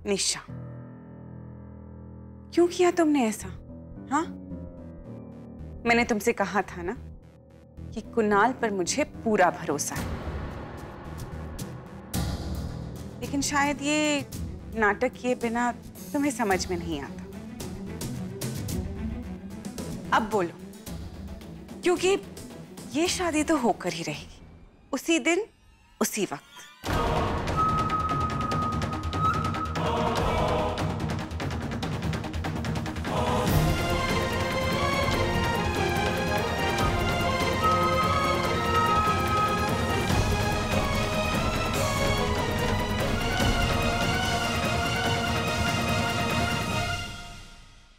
निशा, क्यों किया तुमने ऐसा? हाँ, मैंने तुमसे कहा था ना कि कुणाल पर मुझे पूरा भरोसा है, लेकिन शायद ये नाटक किए बिना तुम्हें समझ में नहीं आता। अब बोलो, क्योंकि ये शादी तो होकर ही रहेगी, उसी दिन उसी वक्त।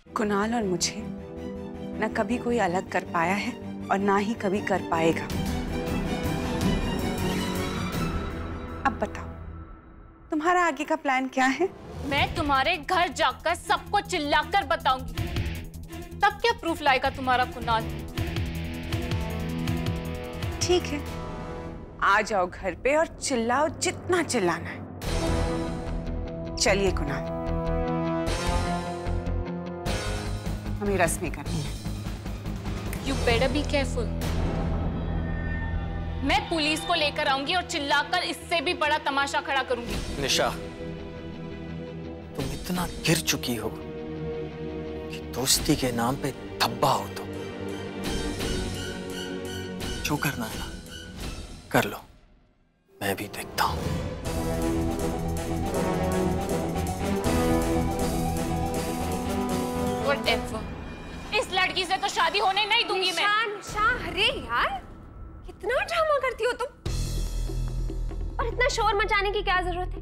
कुणाल और मुझे न कभी कोई अलग कर पाया है और ना ही कभी कर पाएगा। अब बताओ, तुम्हारा आगे का प्लान क्या है? मैं तुम्हारे घर जाकर सबको चिल्लाकर बताऊंगी, तब क्या प्रूफ लाएगा तुम्हारा कुणाल? ठीक है, आ जाओ घर पे और चिल्लाओ जितना चिल्लाना है। चलिए कुणाल, हमें रस्में करनी है। You better be careful. मैं पुलिस को लेकर आऊंगी और चिल्लाकर इससे भी बड़ा तमाशा खड़ा करूंगी। निशा, तुम इतना गिर चुकी हो कि दोस्ती के नाम पे धब्बा हो तो जो करना है ना कर लो, मैं भी देखता हूं। Whatever. इस लड़की से तो शादी होने नहीं दूंगी मैं। निशा, अरे यार, कितना ड्रामा करती हो तुम? और इतना शोर मचाने की क्या जरूरत है?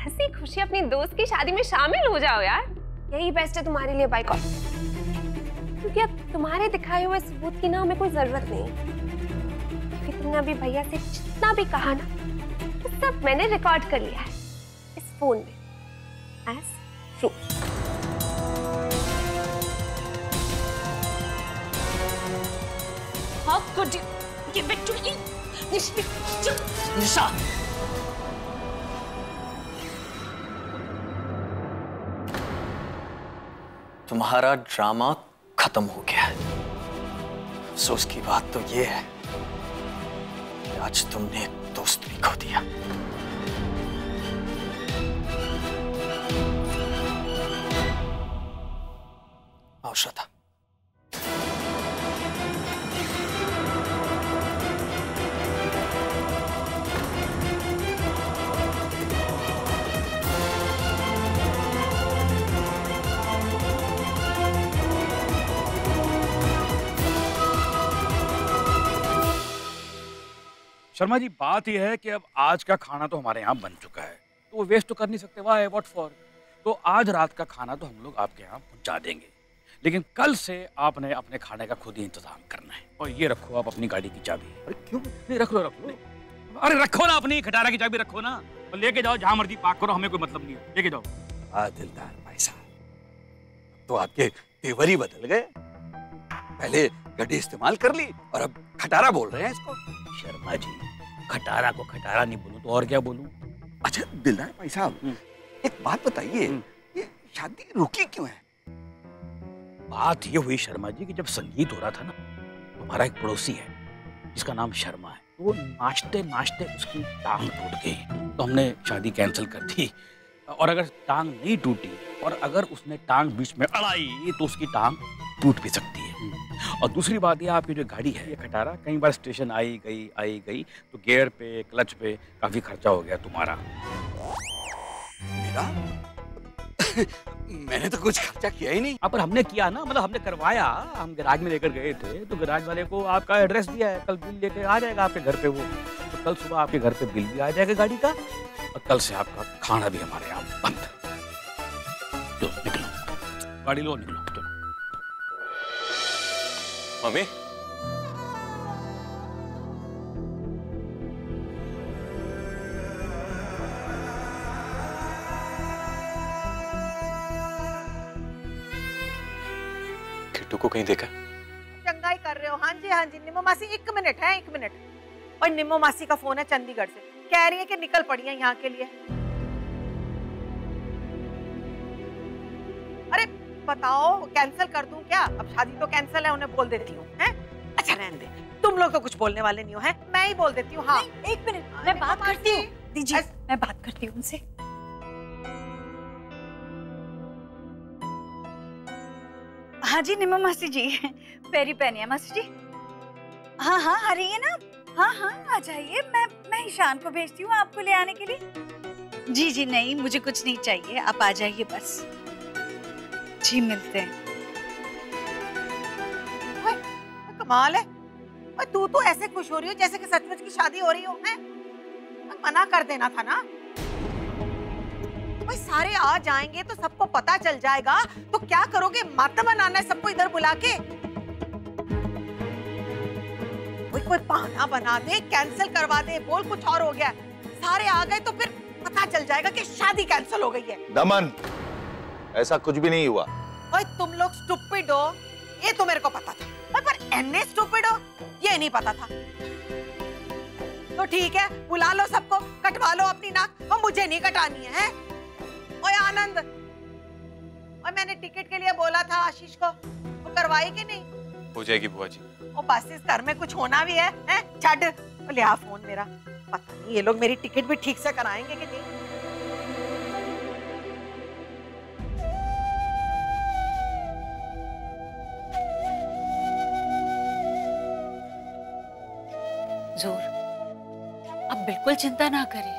हंसी खुशी अपनी दोस्त की शादी में शामिल हो जाओ यार, यही बेस्ट है तुम्हारे लिए बाइकॉट। क्योंकि अब तुम्हारे दिखाए हुए सबूत की ना हमें कोई जरूरत नहीं है, क्योंकि तुमने अभी भैया से जितना भी कहा ना, तो सब मैंने रिकॉर्ड कर लिया है इस फोन में age proof. How could you give it to me? Nisha, तुम्हारा ड्रामा खत्म हो गया है। अफसोस की बात तो ये है कि आज तुमने एक दोस्त भी खो दिया। आओ श्रद्धा। शर्मा जी, बात यह है कि अब आज का खाना तो हमारे यहाँ बन चुका है, तो वो वेस्ट तो कर नहीं सकते। वाह, व्हाट फॉर। तो आज रात का खाना तो हम लोग आपके यहाँ पहुँचा देंगे, लेकिन कल से आपने अपने खाने का खुद ही इंतजाम करना है। और ये रखो आप अपनी गाड़ी की चाबी। अरे क्यों नहीं? रख लो, रख लो। अरे रखो ना, अपनी खटारा की चाबी रखो ना, और लेके जाओ जहाँ मर्जी पार्क करो, हमें कोई मतलब नहीं है, लेके जाओ। दिलदार भाई साहब, तो आपके तेवर ही बदल गए। पहले गड्डी इस्तेमाल कर ली और अब खटारा बोल रहे हैं इसको। शर्मा जी, खटारा को खटारा नहीं बोलूं तो और क्या बोलूं? अच्छा दिलदार भाई साहब, एक बात बताइए, ये शादी रुकी क्यों है? बात ये हुई शर्मा जी कि जब संगीत हो रहा था ना, तो हमारा एक पड़ोसी है जिसका नाम शर्मा है, वो नाचते नाचते उसकी टांग टूट गई, तो हमने शादी कैंसिल कर दी। और अगर टांग नहीं टूटी और अगर उसने टांग बीच में अड़ाई तो उसकी टांग टूट भी सकती है। और दूसरी बात ये, आपकी जो गाड़ी है ये खटारा कई बार स्टेशन आई गई तो गियर पे, क्लच पे काफी खर्चा हो गया तुम्हारा। मेरा? मैंने तो कुछ खर्चा किया ही नहीं। पर हमने किया ना, मतलब हमने करवाया। हम गैराज में लेकर गए थे तो गैराज वाले को आपका एड्रेस दिया है, कल बिल लेके आ जाएगा आपके घर पे वो। तो कल सुबह आपके घर पे बिल भी आ जाएगा गाड़ी का, और कल से आपका खाना भी हमारे यहाँ बंद। लो निकलो, गाड़ी लो, निकलो। मम्मी, किट्टू को कहीं देखा? चंगाई कर रहे हो? हाँ जी निम्मो मासी, 1 मिनट है, 1 मिनट। और निम्मो मासी का फोन है चंडीगढ़ से, कह रही है कि निकल पड़ी है यहाँ के लिए। बताओ, कैंसिल कर दूं क्या? अब शादी तो कैंसिल है, उन्हें बोल देती हूँ। हैं? अच्छा रहने दे, तुम लोग तो कुछ बोलने वाले नहीं हो, हैं? मैं ही बोल देती हूँ। हाँ एक मिनट, मैं बात करती हूँ। दीजिए, मैं बात करती हूँ उनसे। हाँ जी निम्मा मासी जी, पैरी पहनिए मासी जी। हाँ हाँ आ रही है ना? हाँ हाँ आ जाइए, मैं ईशान को भेजती हूँ आपको ले आने के लिए। जी जी नहीं, मुझे कुछ नहीं चाहिए, आप आ जाइए बस। जी मिलते हैं। कमाल है, तू तो ऐसे खुश हो रही हो जैसे कि सचमुच की शादी हो रही हो। हैं? मना कर देना था ना। भाई सारे आ जाएंगे तो सबको पता चल जाएगा, तो क्या करोगे? मातम मनाना है सबको इधर बुला के? कोई बहाना बना दे, कैंसिल करवा दे, बोल कुछ और हो गया। सारे आ गए तो फिर पता चल जाएगा कि शादी कैंसिल हो गई है। दमन, ऐसा कुछ भी नहीं हुआ। ओए तुम लोग स्टूपिड हो, ये तो मेरे को पता था, पर एने स्टूपिड हो ये नहीं पता था। तो ठीक है, बुला लो सबको, कटवा लो अपनी नाक, और मुझे नहीं कटानी है। ओए आनंद, और मैंने टिकट के लिए बोला था आशीष को, वो करवाई कि नहीं? हो जाएगी बुआ जी। ओ बस इस घर में कुछ होना भी है, हैं? छड़ ले आ फोन मेरा। पता नहीं ये लोग मेरी टिकट भी ठीक से कराएंगे कि नहीं। जोर, अब बिल्कुल चिंता ना करें।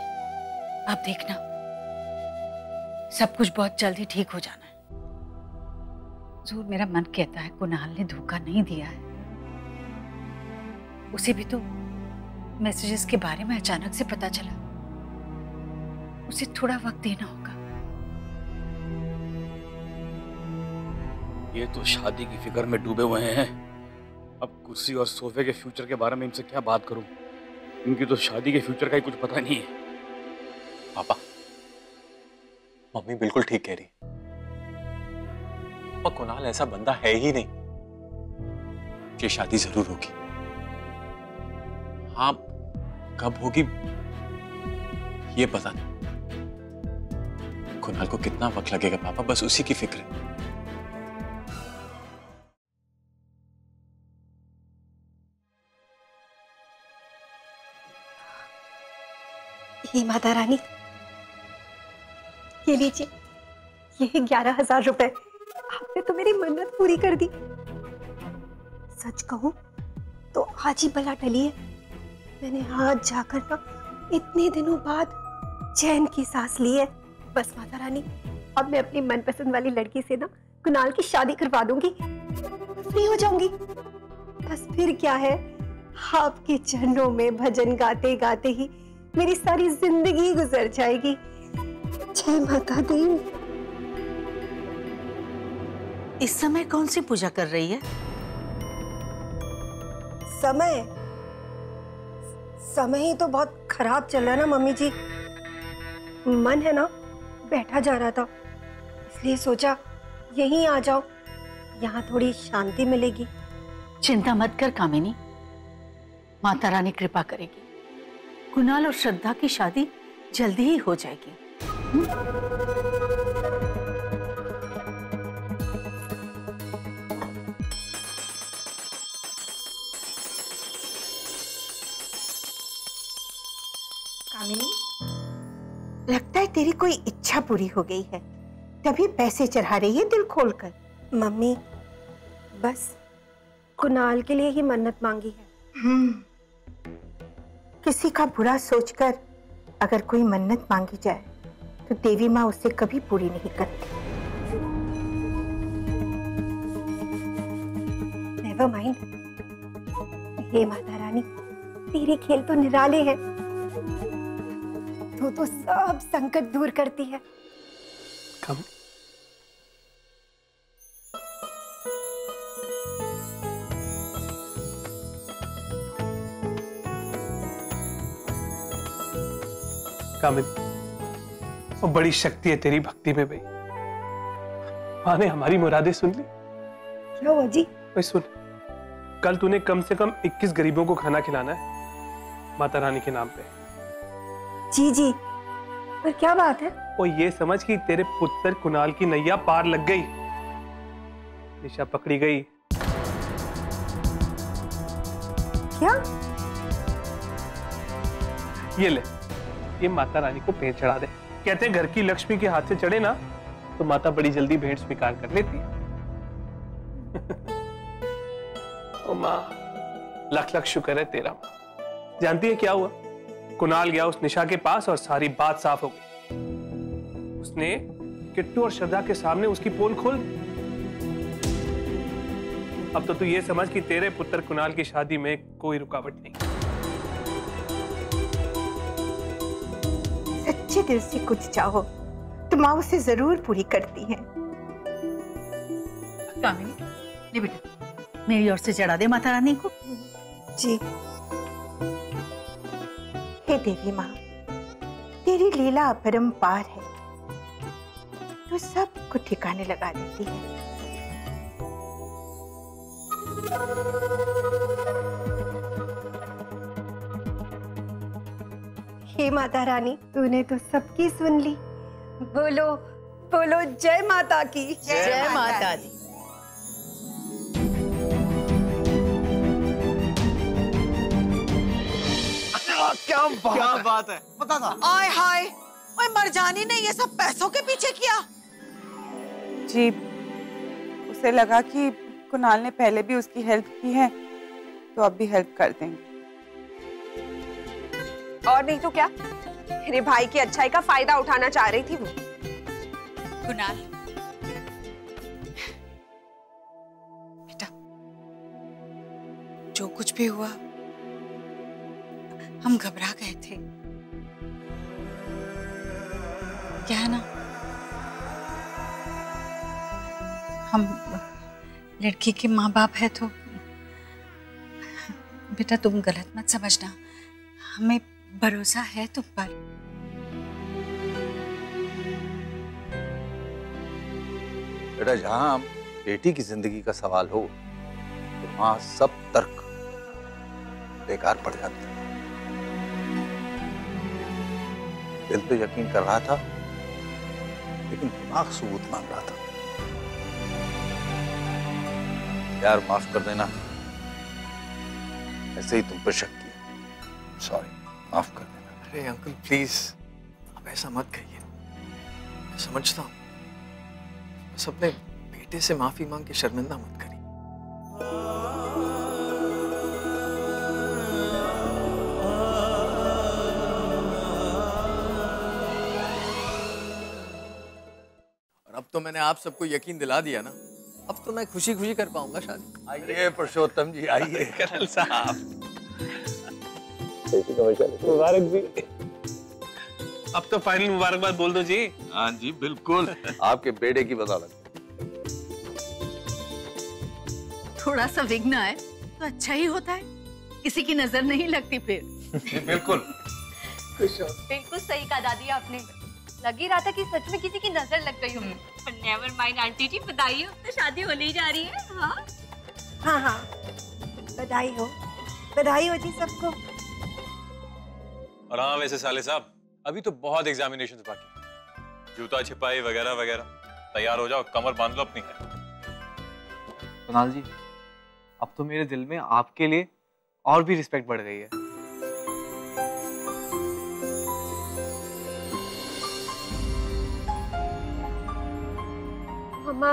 आप देखना, सब कुछ बहुत जल्दी ठीक हो जाना है। जोर, मेरा मन कहता है कुणाल ने धोखा नहीं दिया है। उसे भी तो मैसेजेस के बारे में अचानक से पता चला। उसे थोड़ा वक्त देना होगा। ये तो शादी की फिक्र में डूबे हुए हैं। अब कुर्सी और सोफे के फ्यूचर के बारे में इनसे क्या बात करूं? इनकी तो शादी के फ्यूचर का ही कुछ पता नहीं है। पापा, मम्मी बिल्कुल ठीक कह रही। पापा, कुणाल ऐसा बंदा है ही नहीं कि शादी जरूर होगी। हाँ, कब होगी ये पता नहीं। कुणाल को कितना वक्त लगेगा पापा, बस उसी की फिक्र है। ये माता रानी, ये लीजिए, ये 11,000 रुपए। आपने तो मेरी मन्नत पूरी कर दी। सच कहूं तो आज ही बला टली है। मैंने आज जाकर ना इतने दिनों बाद चैन की सांस ली है। बस माता रानी, अब मैं अपनी मनपसंद वाली लड़की से ना कुणाल की शादी करवा दूंगी, फ्री हो जाऊंगी। बस फिर क्या है, आपके चरणों में भजन गाते गाते ही मेरी सारी जिंदगी गुजर जाएगी। जय माता दी। इस समय कौन सी पूजा कर रही है? समय ही तो बहुत खराब चल रहा है ना मम्मी जी। मन है ना बैठा जा रहा था, इसलिए सोचा यहीं आ जाओ, यहाँ थोड़ी शांति मिलेगी। चिंता मत कर कामिनी, माता रानी कृपा करेगी। कुणाल और श्रद्धा की शादी जल्दी ही हो जाएगी। कामिनी, लगता है तेरी कोई इच्छा पूरी हो गई है, तभी पैसे चढ़ा रही है दिल खोलकर। मम्मी, बस कुणाल के लिए ही मन्नत मांगी है। किसी का बुरा सोचकर अगर कोई मन्नत मांगी जाए तो देवी माँ उसे कभी पूरी नहीं करती। नेवर माइंड, हे माता रानी, तेरे खेल तो निराले हैं। तू तो सब संकट दूर करती है। कम कामिनी, वो बड़ी शक्ति है तेरी भक्ति में भाई। माँ ने हमारी मुरादें सुन ली। क्या हुआ जी? भाई सुन, कल तूने कम से कम 21 गरीबों को खाना खिलाना है माता रानी के नाम पे। जी जी, पर क्या बात है? वो ये समझ कि तेरे पुत्र कुणाल की नैया पार लग गई। निशा पकड़ी गई। क्या? ये ले, ये माता रानी को भेंट चढ़ा दे। कहते हैं घर की लक्ष्मी के हाथ से चढ़े ना तो माता बड़ी जल्दी भेंट स्वीकार कर लेती है। ओ माँ, लख लख शुक्र है तेरा माँ। जानती है क्या हुआ? कुणाल गया उस निशा के पास और सारी बात साफ हो गई। उसने किट्टू और श्रद्धा के सामने उसकी पोल खोल दी। अब तो तू ये समझ कि तेरे पुत्र कुणाल की शादी में कोई रुकावट नहीं। सच्चे दिल से कुछ चाहो तो माँ उसे जरूर पूरी करती है। कामिनी, ले बेटा, मेरी ओर से चढ़ा दे माता रानी को। जी। हे देवी माँ, तेरी लीला अपरंपार है, तो सब कुछ ठिकाने लगा देती है। हे माता रानी, तूने तो सबकी सुन ली। बोलो बोलो जय माता की। जय माता दी। क्या बात है? पता था। आय हाय, ओए मरजानी ने ये सब पैसों के पीछे किया। जी, उसे लगा कि कुणाल ने पहले भी उसकी हेल्प की है तो अब भी हेल्प कर देंगे। और नहीं तो क्या, मेरे भाई की अच्छाई का फायदा उठाना चाह रही थी वो। कुणाल, बेटा, जो कुछ भी हुआ हम घबरा गए थे। क्या है ना, हम लड़की के माँ बाप है तो बेटा तुम गलत मत समझना, हमें भरोसा है तुम पर। बेटा, जहां बेटी की जिंदगी का सवाल हो तो वहां सब तर्क बेकार पड़ जाते हैं। दिल तो यकीन कर रहा था लेकिन दिमाग सबूत मांग रहा था। यार माफ कर देना, ऐसे ही तुम पर शक किया। सॉरी, माफ कर देना। अरे अंकल प्लीज, आप ऐसा मत कहिए। मैं समझता हूँ, बस अपने बेटे से माफी मांग के शर्मिंदा मत करिए। और अब तो मैंने आप सबको यकीन दिला दिया ना, अब तो मैं खुशी खुशी कर पाऊंगा शादी। आइए पुरुषोत्तम जी, आइए। कर्नल साहब, मुबारक जी। अब तो फाइनल मुबारकबाद बोल दो जी। हाँ जी बिल्कुल, आपके बेटे की बदौलत। थोड़ा सा विघ्न आए तो अच्छा ही होता है, किसी की नजर नहीं लगती फिर। बिल्कुल बिल्कुल सही कहा दादी आपने, लग ही रहा था कि सच में किसी की नजर लग गई होगी। पर नेवर माइंड आंटी जी, बधाई हो, तो शादी होने ही जा रही है। हाँ हाँ हाँ, बधाई हो जी सबको। और हाँ वैसे साले साहब, अभी तो बहुत एग्जामिनेशंस बाकी, जूता छिपाई वगैरह वगैरह। तैयार हो जाओ, कमर बांध लो अपनी है। कुणाल जी, अब तो मेरे दिल में आपके लिए और भी रिस्पेक्ट बढ़ गई है। मम्मा,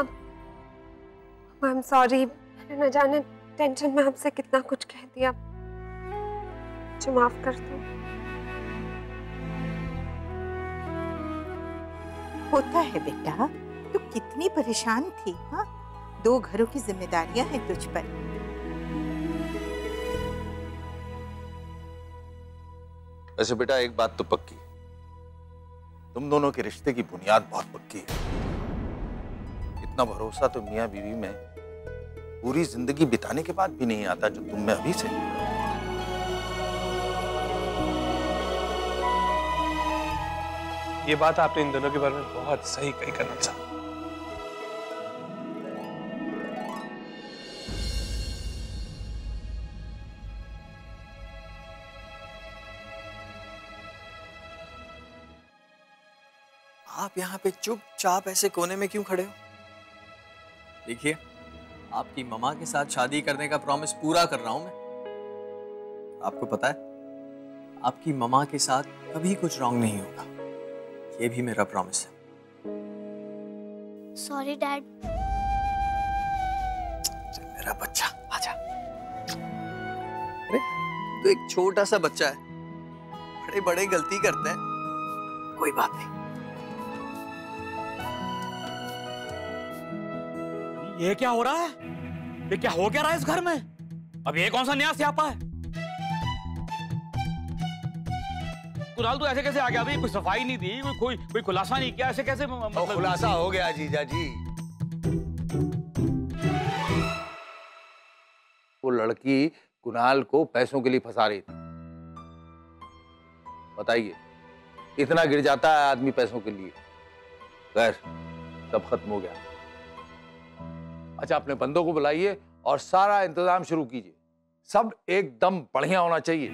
आई एम सॉरी, मैंने न जाने टेंशन में आपसे कितना कुछ कह दिया, मुझे माफ कर दो। होता है बेटा, तू कितनी परेशान थी। हाँ, 2 घरों की जिम्मेदारियां हैं तुझ पर। वैसे बेटा एक बात तो पक्की, तुम दोनों के रिश्ते की बुनियाद बहुत पक्की है। इतना भरोसा तो मियां बीवी में पूरी जिंदगी बिताने के बाद भी नहीं आता जो तुम में अभी से। ये बात आपने इन दोनों के बारे में बहुत सही कही कर्नल साहब। आप यहाँ पे चुपचाप ऐसे कोने में क्यों खड़े हो? देखिए, आपकी ममा के साथ शादी करने का प्रॉमिस पूरा कर रहा हूं मैं। आपको पता है, आपकी ममा के साथ कभी कुछ रॉन्ग नहीं होगा, ये भी मेरा प्रॉमिस है। Sorry dad. मेरा बच्चा, आजा। अरे तो एक छोटा सा बच्चा है, बड़े बड़े गलती करते हैं, कोई बात नहीं। ये क्या हो रहा है? ये क्या हो क्या रहा है इस घर में? अब ये कौन सा नया स्यापा है? कुणाल, तू ऐसे कैसे आ गया? अभी कोई सफाई नहीं दी, कोई खुलासा नहीं किया, ऐसे कैसे? मतलब खुलासा हो गया जीजा जी। वो लड़की कुणाल को पैसों के लिए फंसा रही थी। बताइए, इतना गिर जाता है आदमी पैसों के लिए। खैर, सब खत्म हो गया। अच्छा, अपने बंदों को बुलाइए और सारा इंतजाम शुरू कीजिए। सब एकदम बढ़िया होना चाहिए।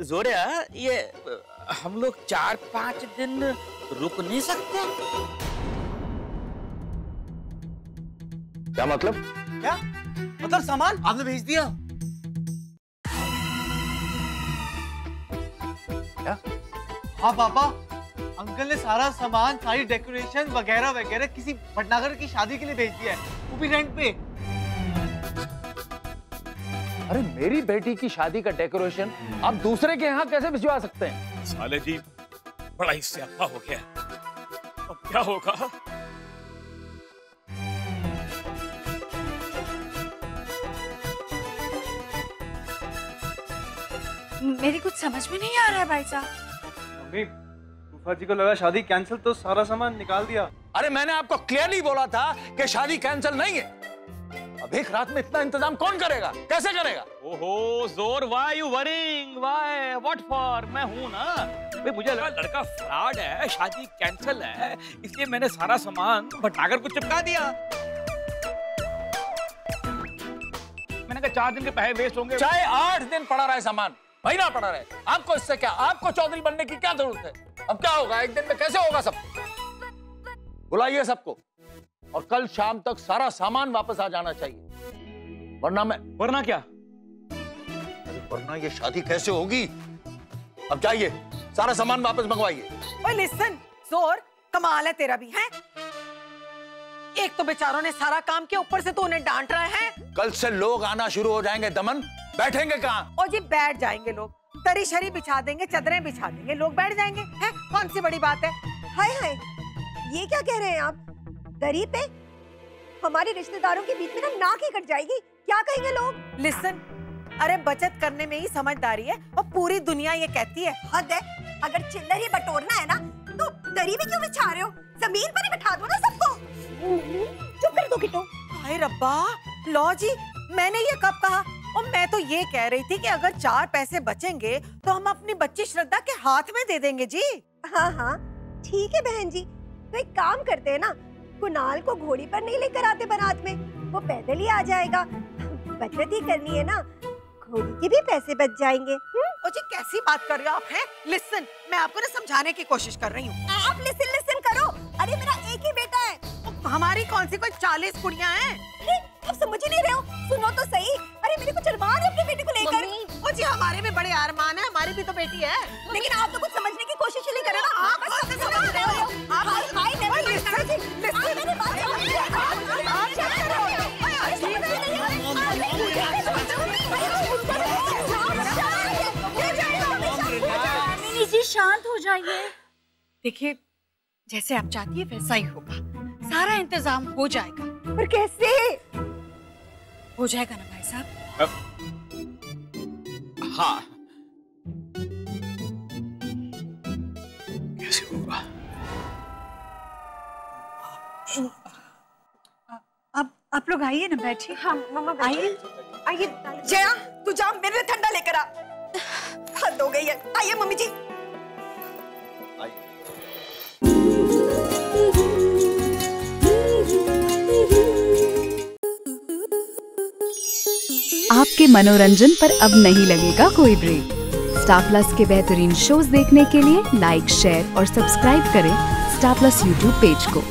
जोरिया, ये हम लोग 4-5 दिन रुक नहीं सकते? क्या मतलब? क्या मतलब? सामान आपने भेज दिया? क्या? हाँ पापा, अंकल ने सारा सामान, सारी डेकोरेशन वगैरह वगैरह किसी भटनागर की शादी के लिए भेज दिया है, वो भी रेंट पे। अरे मेरी बेटी की शादी का डेकोरेशन आप दूसरे के यहाँ कैसे भिजवा सकते हैं? साले जी, बड़ा ही स्यापा हो गया। अब क्या होगा? मेरी कुछ समझ में नहीं आ रहा है भाई साहब। मम्मी, फूफा जी को लगा शादी कैंसिल तो सारा सामान निकाल दिया। अरे मैंने आपको क्लियरली बोला था कि शादी कैंसिल नहीं है। अब एक रात में इतना इंतजाम कौन करेगा? कैसे करेगा? ओहो जोर, why you worrying? Why? What for? मैं हूं ना। भाई मुझे लगा लड़का फ्रॉड है, शादी कैंसिल है, इसलिए मैंने सारा सामान भटनागर को चिपका दिया। मैंने कहा 4 दिन के पैसे वेस्ट होंगे। चाहे 8 दिन पड़ा रहे सामान, महीना पड़ा रहे, आपको इससे क्या? आपको चौधरी बनने की क्या जरूरत है? अब क्या होगा? एक दिन में कैसे होगा सब? बुलाइए सबको और कल शाम तक सारा सामान वापस आ जाना चाहिए, वरना क्या? वरना ये शादी कैसे होगी? अब जाइए, सारा सामान वापस मंगवाइए। ओए लिसन, जोर, कमाल है तेरा भी है। एक तो बेचारों ने सारा काम किया, ऊपर से तो उन्हें डांट रहा है। कल से लोग आना शुरू हो जाएंगे। दमन, बैठेंगे कहाँ? और जी बैठ जाएंगे लोग, दरी शरी बिछा देंगे, चादरें बिछा देंगे, लोग बैठ जाएंगे। हैं? कौन सी बड़ी बात है? हाय हाय, ये क्या कह रहे हैं आप? दरी पे? हमारे रिश्तेदारों के बीच में ना नाक ही कट जाएगी, क्या कहेंगे लोग? लिसन, अरे बचत करने में ही समझदारी है और पूरी दुनिया ये कहती है। हद है, अगर चिल्लर ही बटोरना है ना तो दरी में क्यों बिछा रहे हो? जमीन पर ही बिठा दो ना सबको। चुप कर दो किट्टू। हाय रब्बा, लो जी, मैंने ये कब कहा? और मैं तो ये कह रही थी कि अगर 4 पैसे बचेंगे तो हम अपनी बच्ची श्रद्धा के हाथ में दे देंगे जी। हाँ हाँ ठीक है बहन जी, तो एक काम करते हैं ना, कुणाल को घोड़ी पर नहीं लेकर आते बारात में, वो पैदल ही आ जाएगा। बचत ही करनी है ना, घोड़ी के भी पैसे बच जाएंगे। ओ जी कैसी बात कर रहे हो आप? हैं? लिसन, मैं आपको ना समझाने की कोशिश कर रही हूँ। आप लिसन करो। अरे मेरा एक ही बेटा है। हमारी कौन सी कोई 40 कुड़ियाँ हैं? आप समझ ही नहीं रहे हो, सुनो तो सही। अरे मेरे को चलवान है अपने बेटे को लेकर। ओ जी हमारे भी बड़े अरमान है, हमारी भी तो बेटी है। लेकिन आप तो कुछ समझने की कोशिश ही नहीं कर रहे ना। आप बस समझ रहे हो। जी शांत हो जाइए। देखिए, जैसे आप चाहती है वैसा ही होगा, सारा इंतजाम हो जाएगा। पर कैसे? हो जाएगा ना भाई साहब? हाँ, कैसे होगा? अब आप लोग आइए ना, बैठिए। हाँ मम्मा आइए। आइए। जया, तू जा मेरे लिए ठंडा लेकर आ। हद हो गई है। आइए मम्मी जी। आपके मनोरंजन पर अब नहीं लगेगा कोई ब्रेक। स्टार प्लस के बेहतरीन शोज देखने के लिए लाइक, शेयर और सब्सक्राइब करें स्टार प्लस यूट्यूब पेज को।